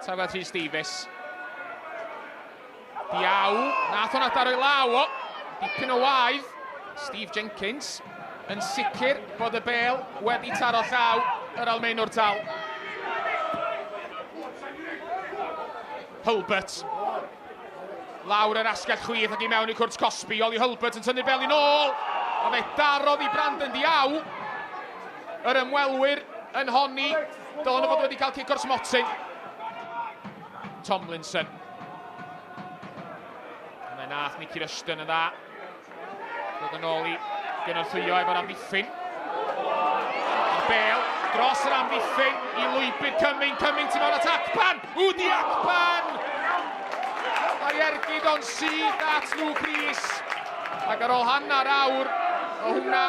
Tafod Rhys Davies. Diaw, nath hwnna dar o'i law o. Dipyn o waith. Steve Jenkins yn sicr bod y bêl wedi taro llaw yr Almaenwr tal. Hulbert. Lawr yr asgell chwith ac i mewn i cwrt Cosby. Oli Hulbert yn tynnu bel i nôl. A fe darodd i Brandon Diaw. Yr ymwelwyr yn honni. Dylen nhw fod wedi cael cic o'r smotyn. Tomlinson. Mae nath Nicky Rushton yn dda. Dod yn ôl i gynorthwyo efo'r amddiffyn. Bale dros yr amddiffyn i lwybr Cumming tu mewn at Akpan. Wdi Akpan! Mae ergyd o'n syth at nhw Chris. Ac ar ôl hanner awr o hwnna,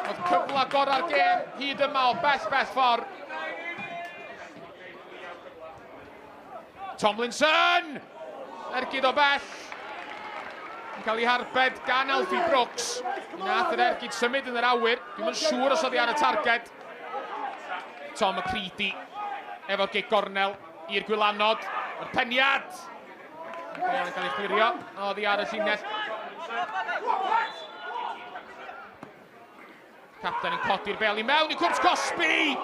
oedd cyfle gorau'r gêm hyd yma o bell ffordd. Tomlinson! Ergyd o bell. Yn cael ei harbed gan Alfie Brooks. Nath yr ergyd symud yn yr awyr. Dwi'n yn siŵr os oedd hi ar y targed. Tom McCready efo gig gornel i'r gwylanod. Yr peniad. Bel yn cael ei chwirio. Oedd hi ar y llinell. Captain yn codi'r bel i mewn i cwrt Cosby.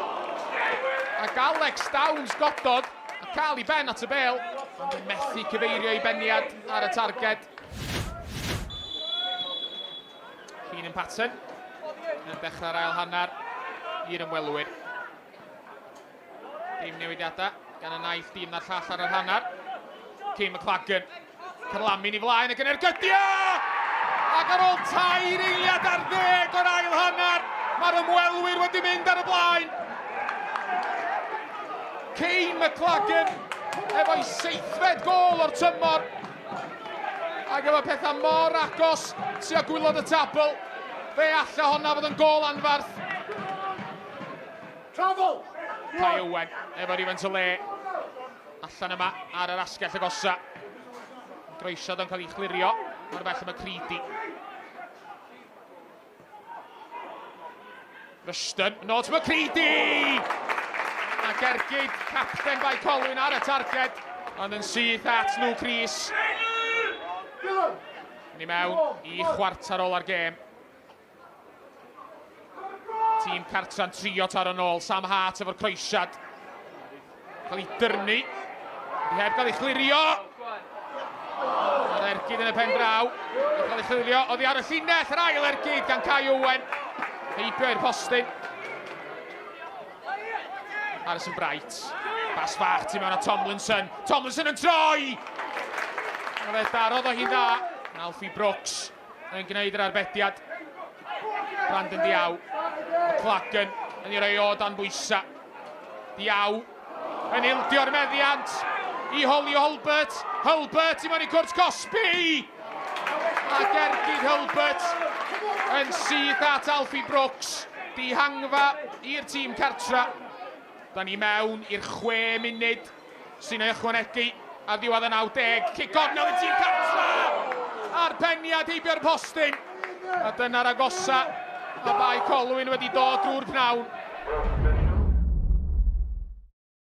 Ac Alex Downs godod a cael ei ben at y bel. Ond yn methu cyfeirio i beniad ar y targed. Keenan Patton yn dechrau'r ail hanner i'r ymwelwyr. Dim newidiadau gan y naeth dim na'r llall ar yr hanner. Kane McLagan. Carlamin i flaen ac yn ergydio! Ac ar ôl 2 eiliad ar 10 o'r ail hanner, mae'r ymwelwyr wedi mynd ar y blaen. Kane McLagan efo'i 7fed gôl o'r tymor. Ac efo pethau mor agos sy'n gwylod y tabl, fe alla honna fod yn gôl anfarth. Kai Owen efo rifent o le. Allan yma ar yr asgell agosa. Groesiad o'n cael ei chlirio. Mor bell yma McCready. Rushton, nod McCready! Ac ergyd capten Bae Colwyn ar y targed. Ond yn syth at nhw Chris. Ni mewn i chwarter ôl ar gêm. Tîm cartra'n trio taro nôl. Sam Hart efo'r croesiad. Cael ei dyrnu. Di heb cael ei chlirio. Oedd ergyd yn y pen draw. Oedd cael ei chlirio. Oedd hi ar y llinell. Yr ail ergyd gan Kai Owen. Heibio i'r postyn. Harrison Bright. Bas fach tu mewn a Tomlinson. Tomlinson yn troi! Oedd e darodd o hi dda. Alfie Brooks yn gwneud yr arbediad. Brandon Diaw. McLagan yn ei roi o dan bwysa. Diaw yn ildio'r meddiant i Holly Hulbert. Hulbert i mewn i cwrt Cosby. Ac ergyd Hulbert yn syth at Alfie Brooks. Dihangfa i'r tîm cartra. Da ni mewn i'r 6 munud sy'n ei ychwanegu ar ddiwedd y 90. Cic gornel i tîm cartra. A'r peniad heibio'r postyn. A dyna'r agosa. A Bae Colwyn wedi dod drwy'r pnawn.